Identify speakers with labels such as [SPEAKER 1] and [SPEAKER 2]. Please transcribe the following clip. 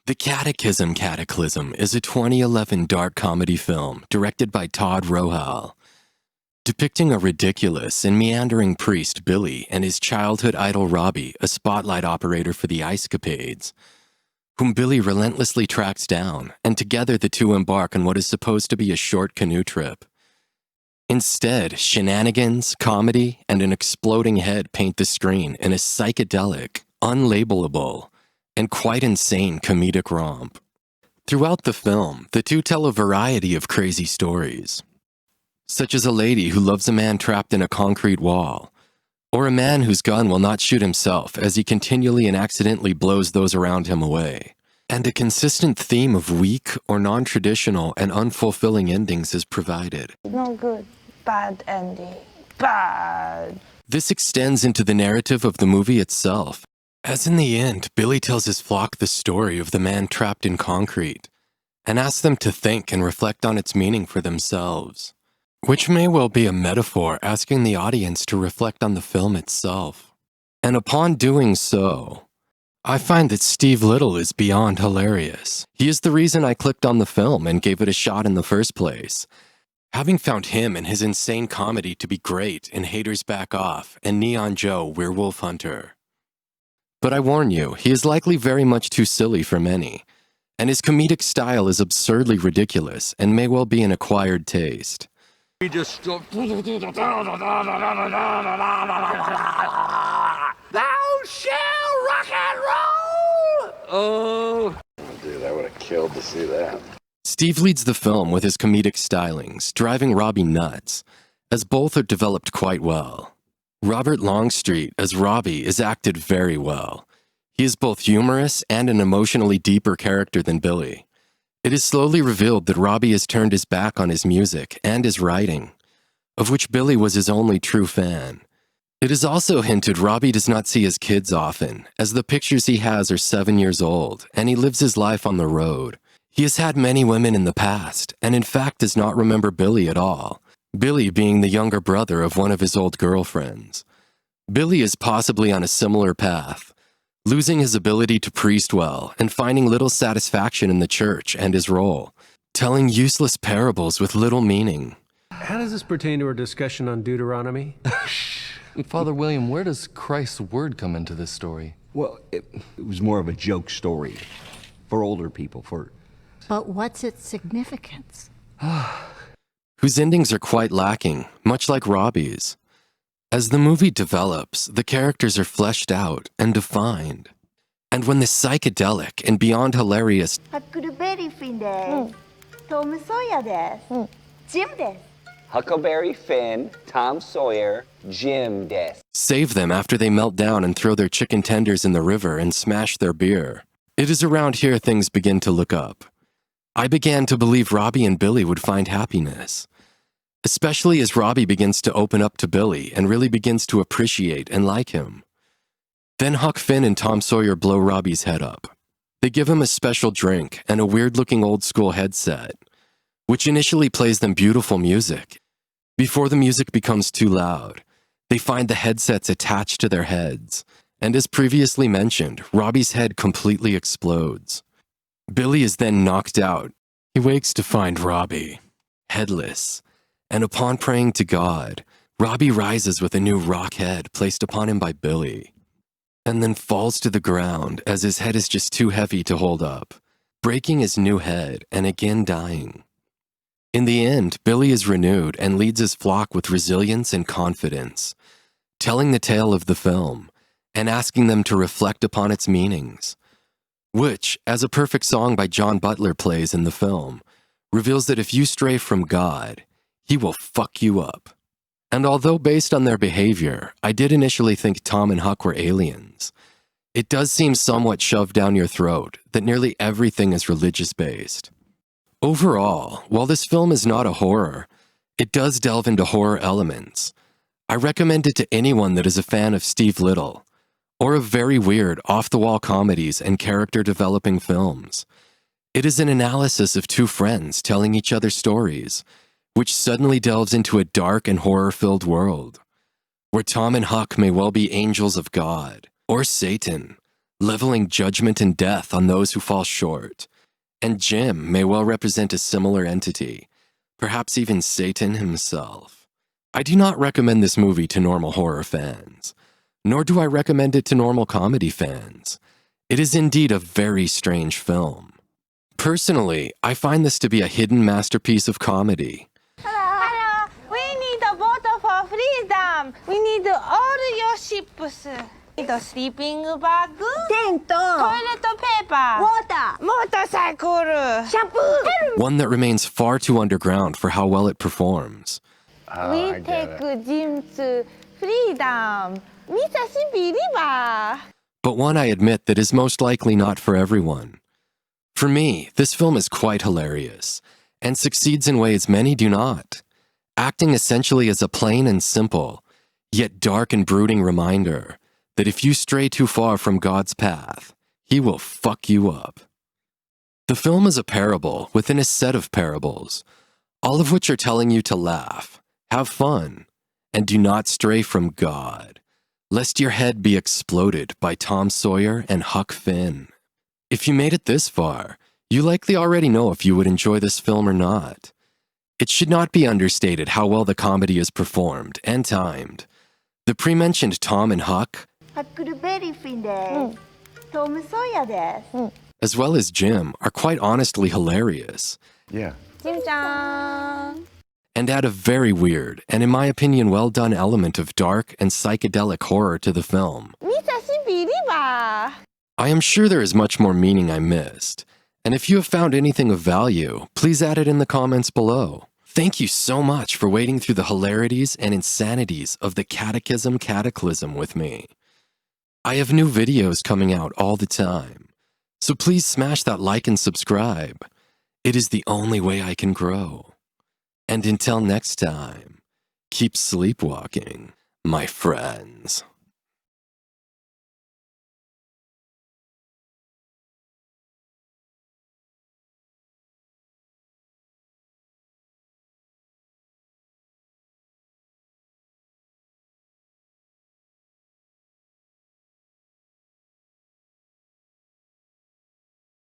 [SPEAKER 1] The Catechism Cataclysm is a 2011 dark comedy film directed by Todd Rohal, depicting a ridiculous and meandering priest, Billy, and his childhood idol, Robbie, a spotlight operator for the ice capades, whom Billy relentlessly tracks down, and together the two embark on what is supposed to be a short canoe trip. Instead, shenanigans, comedy, and an exploding head paint the screen in a psychedelic, unlabellable, and quite insane comedic romp. Throughout the film, the two tell a variety of crazy stories, such as a lady who loves a man trapped in a concrete wall, or a man whose gun will not shoot himself as he continually and accidentally blows those around him away. And a consistent theme of weak or non-traditional and unfulfilling endings is provided.
[SPEAKER 2] No good. Bad ending. Bad.
[SPEAKER 1] This extends into the narrative of the movie itself, as in the end, Billy tells his flock the story of the man trapped in concrete, and asks them to think and reflect on its meaning for themselves, which may well be a metaphor asking the audience to reflect on the film itself. And upon doing so, I find that Steve Little is beyond hilarious. He is the reason I clicked on the film and gave it a shot in the first place, having found him and his insane comedy to be great in Haters Back Off and Neon Joe Werewolf Hunter. But I warn you, he is likely very much too silly for many, and his comedic style is absurdly ridiculous and may well be an acquired taste.
[SPEAKER 3] We just Thou shall rock and roll! Oh,
[SPEAKER 4] dude, I would have killed to see that.
[SPEAKER 1] Steve leads the film with his comedic stylings, driving Robbie nuts, as both are developed quite well. Robert Longstreet as Robbie is acted very well. He is both humorous and an emotionally deeper character than Billy. It is slowly revealed that Robbie has turned his back on his music and his writing, of which Billy was his only true fan. It is also hinted Robbie does not see his kids often, as the pictures he has are 7 years old, and he lives his life on the road. He has had many women in the past, and in fact does not remember Billy at all, Billy being the younger brother of one of his old girlfriends. Billy is possibly on a similar path, losing his ability to priest well and finding little satisfaction in the church and his role, telling useless parables with little meaning.
[SPEAKER 5] How does this pertain to our discussion on Deuteronomy?
[SPEAKER 6] Father William, where does Christ's word come into this story?
[SPEAKER 7] Well, it was more of a joke story for older people.
[SPEAKER 8] But what's its significance?
[SPEAKER 1] Whose endings are quite lacking, much like Robbie's. As the movie develops, the characters are fleshed out and defined. And when the psychedelic and beyond hilarious
[SPEAKER 9] Huckleberry Finn desu. Tom Sawyer desu. Jim desu.
[SPEAKER 10] Huckleberry Finn, Tom Sawyer, Jim desu.
[SPEAKER 1] save them after they melt down and throw their chicken tenders in the river and smash their beer, it is around here things begin to look up. I began to believe Robbie and Billy would find happiness, especially as Robbie begins to open up to Billy and really begins to appreciate and like him. Then Huck Finn and Tom Sawyer blow Robbie's head up. They give him a special drink and a weird-looking old-school headset, which initially plays them beautiful music. Before the music becomes too loud, they find the headsets attached to their heads, and as previously mentioned, Robbie's head completely explodes. Billy is then knocked out. He wakes to find Robbie headless, and upon praying to God, Robbie rises with a new rock head placed upon him by Billy, and then falls to the ground as his head is just too heavy to hold up, breaking his new head and again dying. In the end, Billy is renewed and leads his flock with resilience and confidence, telling the tale of the film and asking them to reflect upon its meanings, which, as a perfect song by John Butler plays in the film, reveals that if you stray from God, He will fuck you up. And although based on their behavior, I did initially think Tom and Huck were aliens, it does seem somewhat shoved down your throat that nearly everything is religious-based. Overall, while this film is not a horror, it does delve into horror elements. I recommend it to anyone that is a fan of Steve Little, or of very weird, off-the-wall comedies and character-developing films. It is an analysis of two friends telling each other stories, which suddenly delves into a dark and horror-filled world, where Tom and Huck may well be angels of God, or Satan, leveling judgment and death on those who fall short. And Jim may well represent a similar entity, perhaps even Satan himself. I do not recommend this movie to normal horror fans, nor do I recommend it to normal comedy fans. It is indeed a very strange film. Personally, I find this to be a hidden masterpiece of comedy.
[SPEAKER 2] Hello. We need a boat for freedom. We need all your ships. We need a sleeping bag.
[SPEAKER 9] Tent.
[SPEAKER 2] Toilet paper.
[SPEAKER 9] Water.
[SPEAKER 2] Motorcycle. Shampoo.
[SPEAKER 1] One that remains far too underground for how well it performs.
[SPEAKER 2] We take Jim to freedom. Mississippi River.
[SPEAKER 1] But one I admit that is most likely not for everyone. For me, this film is quite hilarious, and succeeds in ways many do not, acting essentially as a plain and simple, yet dark and brooding reminder that if you stray too far from God's path, He will fuck you up. The film is a parable within a set of parables, all of which are telling you to laugh, have fun, and do not stray from God, lest your head be exploded by Tom Sawyer and Huck Finn. If you made it this far, you likely already know if you would enjoy this film or not. It should not be understated how well the comedy is performed and timed. The pre-mentioned Tom and Huck,
[SPEAKER 9] ハックルベリーフィンです。トム・ソーヤです。
[SPEAKER 1] as well as Jim, are quite honestly hilarious,
[SPEAKER 4] Yeah.
[SPEAKER 2] Jim-chan.
[SPEAKER 1] and add a very weird and, in my opinion, well-done element of dark and psychedelic horror to the film.
[SPEAKER 2] Mississippi River.
[SPEAKER 1] I am sure there is much more meaning I missed, and if you have found anything of value, please add it in the comments below. Thank you so much for wading through the hilarities and insanities of the Catechism Cataclysm with me. I have new videos coming out all the time, so please smash that like and subscribe. It is the only way I can grow. And until next time, keep sleepwalking, my friends.